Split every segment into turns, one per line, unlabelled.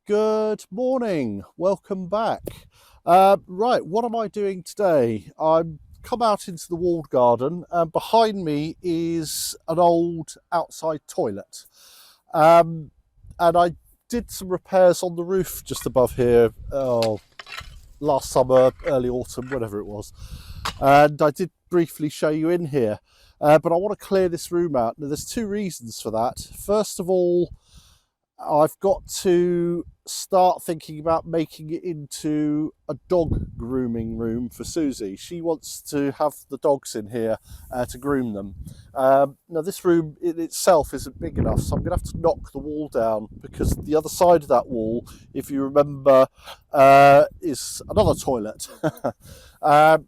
Good morning, welcome back. Right, what am I doing today? I'm come out into the walled garden and behind me is an old outside toilet. And I did some repairs on the roof just above here last summer, early autumn, whatever it was. And I did briefly show you in here, but I want to clear this room out. Now, there's two reasons for that. First of all, I've got to start thinking about making it into a dog grooming room for Susie. She wants to have the dogs in here to groom them. Now this room in itself isn't big enough, so I'm going to have to knock the wall down, because the other side of that wall, if you remember, is another toilet.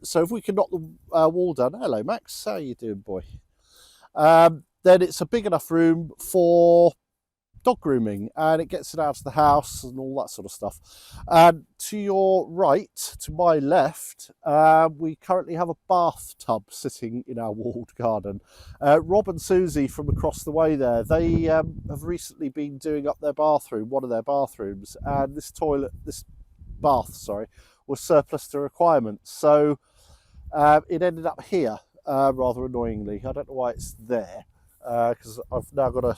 So if we can knock the wall down. Hello Max, how you doing, boy? Then it's a big enough room for dog grooming, and it gets it out of the house and all that sort of stuff. And to your right, to my left, we currently have a bathtub sitting in our walled garden. Rob and Susie from across the way there, they have recently been doing up their bathroom, one of their bathrooms, and this bath, was surplus to requirements. So it ended up here, rather annoyingly. I don't know why it's there, because I've now got a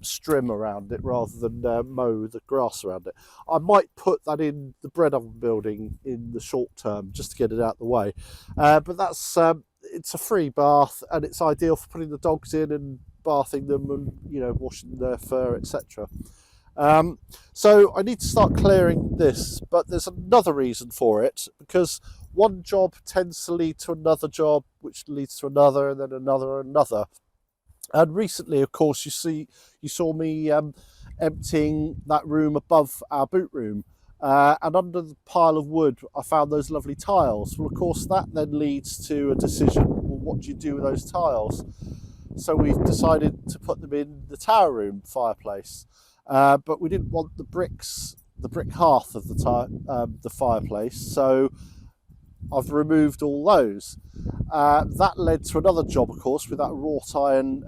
strim around it rather than mow the grass around it. I might put that in the bread oven building in the short term just to get it out of the way, but that's it's a free bath and it's ideal for putting the dogs in and bathing them and, you know, washing their fur, etc. So I need to start clearing this, but there's another reason for it, because one job tends to lead to another job, which leads to another, and then another and another. And recently, of course, you saw me emptying that room above our boot room, and under the pile of wood I found those lovely tiles. Well, of course, that then leads to a decision, well, what do you do with those tiles? So we've decided to put them in the tower room fireplace, but we didn't want the brick hearth of the fireplace, so I've removed all those. That led to another job, of course, with that wrought iron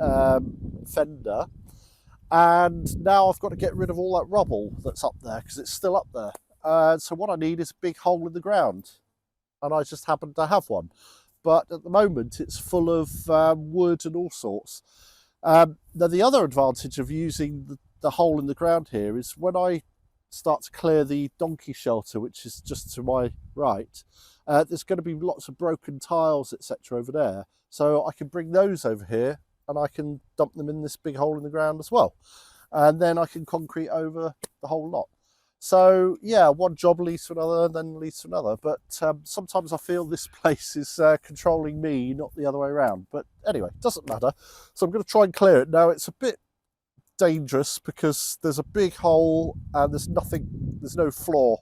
fender. And now I've got to get rid of all that rubble that's up there, because it's still up there. So what I need is a big hole in the ground. And I just happen to have one. But at the moment, it's full of wood and all sorts. Now, the other advantage of using the hole in the ground here is when I start to clear the donkey shelter, which is just to my right, there's going to be lots of broken tiles, etc. over there. So I can bring those over here and I can dump them in this big hole in the ground as well. And then I can concrete over the whole lot. So yeah, one job leads to another and then leads to another. But sometimes I feel this place is controlling me, not the other way around. But anyway, doesn't matter. So I'm going to try and clear it. Now, it's a bit dangerous because there's a big hole and there's no floor.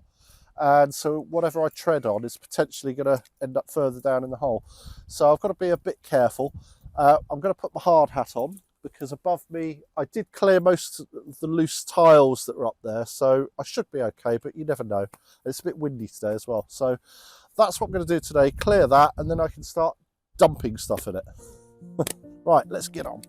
And so whatever I tread on is potentially going to end up further down in the hole. So I've got to be a bit careful. I'm going to put my hard hat on, because above me I did clear most of the loose tiles that were up there, so I should be okay, but you never know. It's a bit windy today as well. So that's what I'm going to do today, clear that, and then I can start dumping stuff in it. Right, let's get on.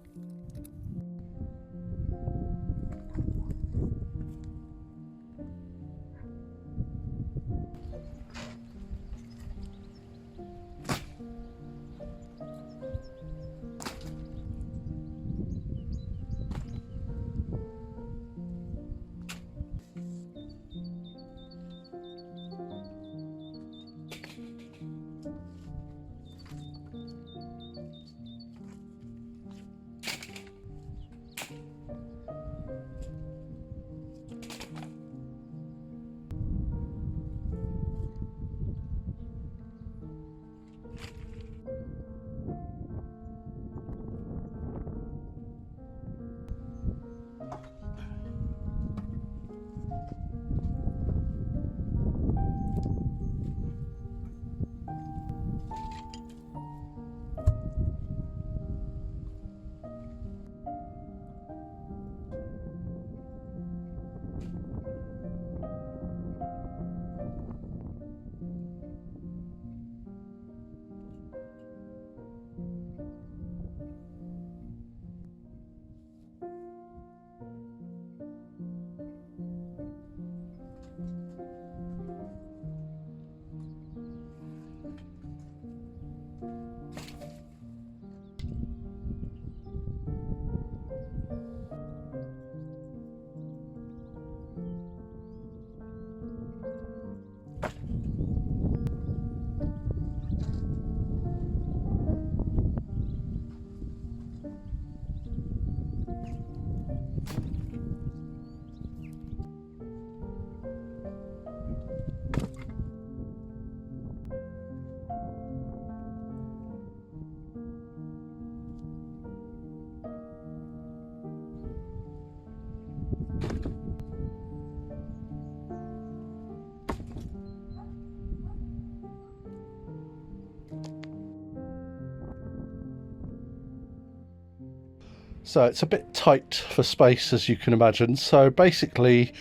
So it's a bit tight for space, as you can imagine. So basically,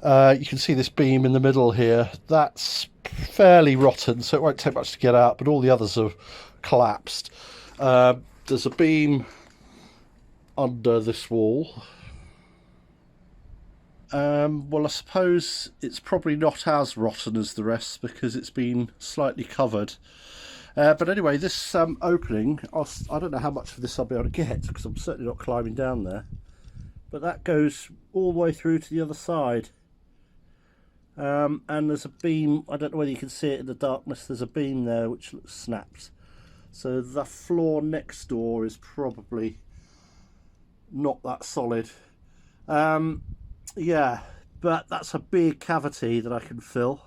you can see this beam in the middle here. That's fairly rotten, so it won't take much to get out, but all the others have collapsed. There's a beam under this wall. Well, I suppose it's probably not as rotten as the rest because it's been slightly covered. But anyway, this opening, I don't know how much of this I'll be able to get because I'm certainly not climbing down there. But that goes all the way through to the other side. And there's a beam, I don't know whether you can see it in the darkness, there's a beam there which looks snapped. So the floor next door is probably not that solid. Yeah, but that's a big cavity that I can fill.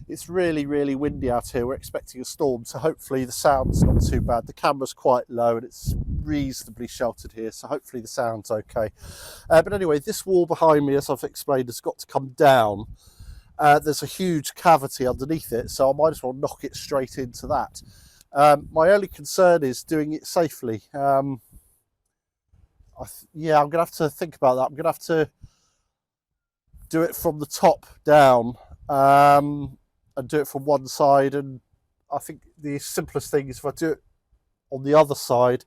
It's really, really windy out here. We're expecting a storm, so hopefully the sound's not too bad. The camera's quite low and it's reasonably sheltered here, so hopefully the sound's okay. But anyway, this wall behind me, as I've explained, has got to come down. There's a huge cavity underneath it, so I might as well knock it straight into that. My only concern is doing it safely. Yeah, I'm going to have to think about that. I'm going to have to do it from the top down. And do it from one side, and I think the simplest thing is if I do it on the other side,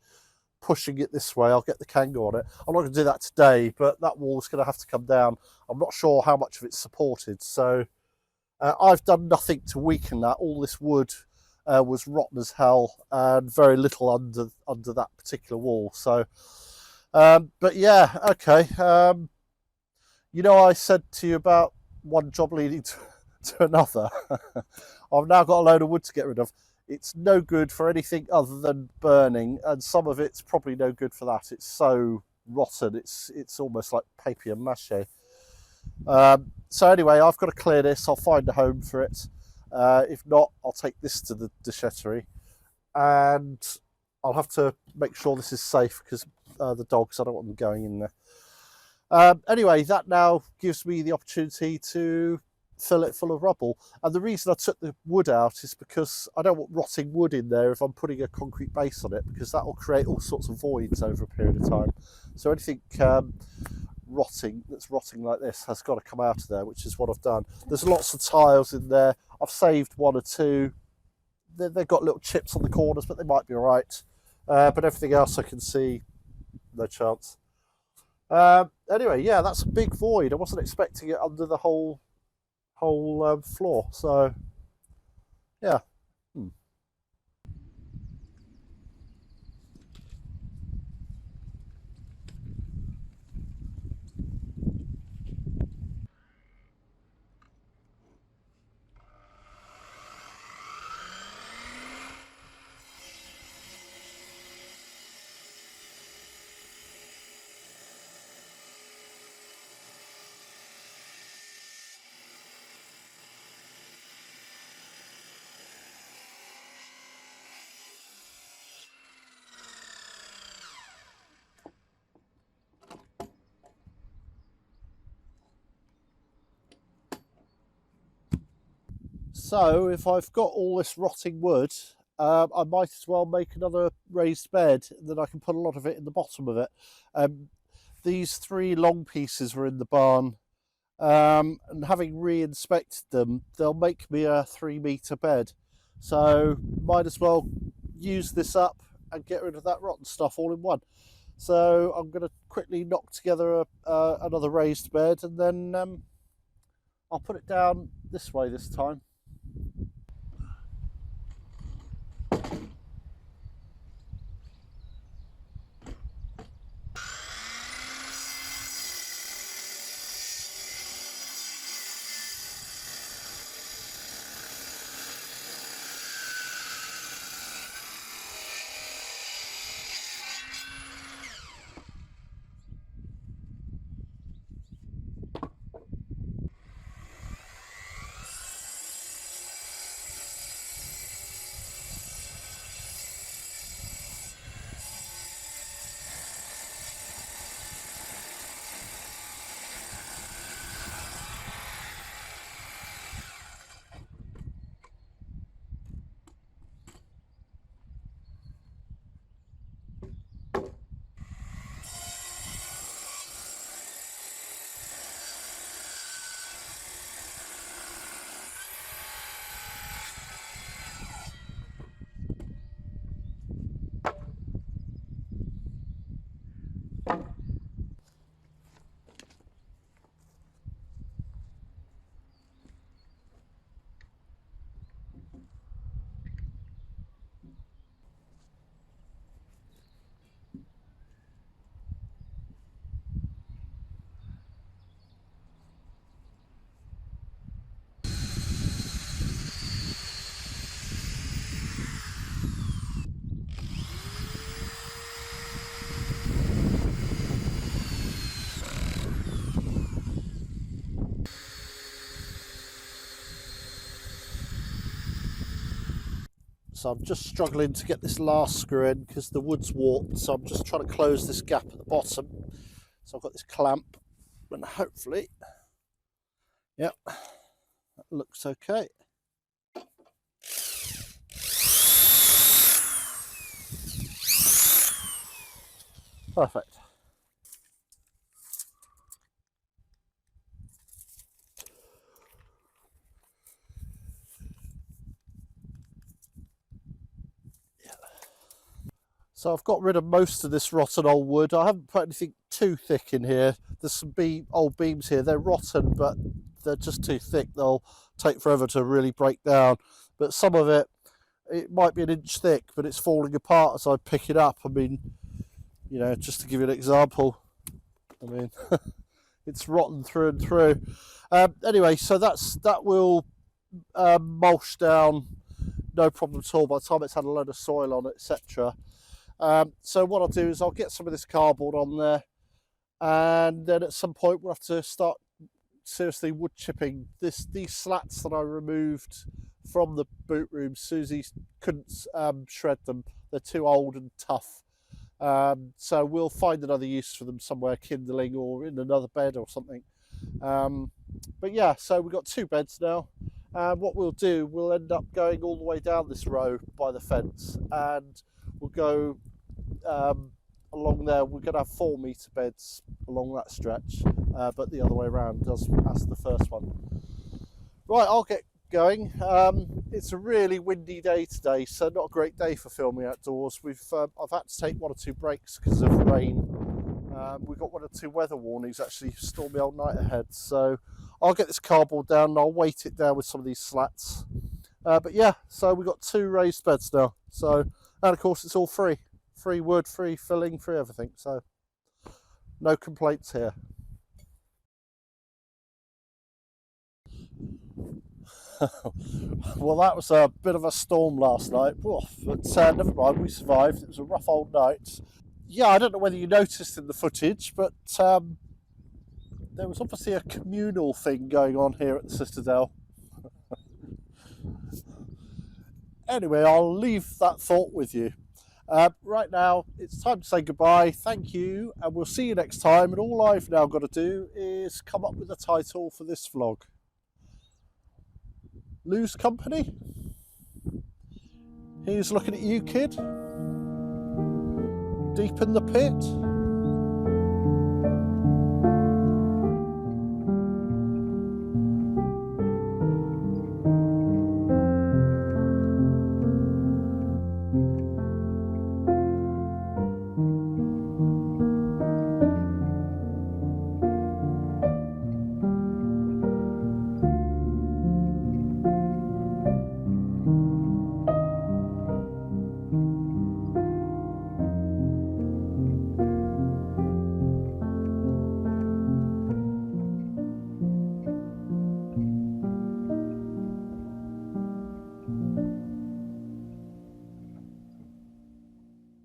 pushing it this way, I'll get the Kangoo on it. I'm not going to do that today, but that wall's going to have to come down. I'm not sure how much of it's supported, so I've done nothing to weaken that. All this wood was rotten as hell, and very little under that particular wall. So, but yeah, okay. You know, I said to you about one job leading to another. I've now got a load of wood to get rid of. It's no good for anything other than burning, and some of it's probably no good for that. It's so rotten, it's almost like papier mâché. So anyway, I've got to clear this. I'll find a home for it. If not, I'll take this to the déchetterie, and I'll have to make sure this is safe because the dogs, I don't want them going in there. Anyway, that now gives me the opportunity to fill it full of rubble, and the reason I took the wood out is because I don't want rotting wood in there if I'm putting a concrete base on it, because that will create all sorts of voids over a period of time. So anything that's rotting like this has got to come out of there, which is what I've done. There's lots of tiles in there. I've saved one or two. They've got little chips on the corners, but they might be all right. But everything else I can see, no chance. Anyway, yeah, that's a big void. I wasn't expecting it under the whole floor, so yeah. So if I've got all this rotting wood, I might as well make another raised bed, and then I can put a lot of it in the bottom of it. These three long pieces were in the barn, and having re-inspected them, they'll make me a 3-metre bed. So might as well use this up and get rid of that rotten stuff all in one. So I'm going to quickly knock together another raised bed, and then I'll put it down this way this time. So I'm just struggling to get this last screw in because the wood's warped, so I'm just trying to close this gap at the bottom. So I've got this clamp, and hopefully, yep, that looks okay. Perfect. So I've got rid of most of this rotten old wood. I haven't put anything too thick in here. There's some old beams here. They're rotten, but they're just too thick. They'll take forever to really break down. But some of it, it might be an inch thick, but it's falling apart as I pick it up. I mean, you know, just to give you an example, I mean, it's rotten through and through. Anyway, so that will mulch down, no problem at all. By the time it's had a load of soil on it, etc. So what I'll do is I'll get some of this cardboard on there, and then at some point we'll have to start seriously wood chipping. These slats that I removed from the boot room, Susie couldn't shred them. They're too old and tough. So we'll find another use for them somewhere, kindling or in another bed or something. But yeah, so we've got 2 beds now. What we'll do, we'll end up going all the way down this row by the fence, and we'll go along there. We're going to have 4-metre beds along that stretch, but the other way around as the first one. Right, I'll get going. It's a really windy day today, so not a great day for filming outdoors. I've had to take 1 or 2 breaks because of rain. We've got 1 or 2 weather warnings, actually, stormy old night ahead. So I'll get this cardboard down and I'll weight it down with some of these slats. But yeah, so we've got 2 raised beds now. So, and of course it's all free wood, free filling, free everything. So no complaints here. Well, that was a bit of a storm last night, but never mind, we survived. It was a rough old night. Yeah, I don't know whether you noticed in the footage, but there was obviously a communal thing going on here at the Citadelle. Anyway, I'll leave that thought with you. Right now, it's time to say goodbye. Thank you, and we'll see you next time. And all I've now got to do is come up with a title for this vlog. Lose company? He's looking at you, kid. Deep in the pit.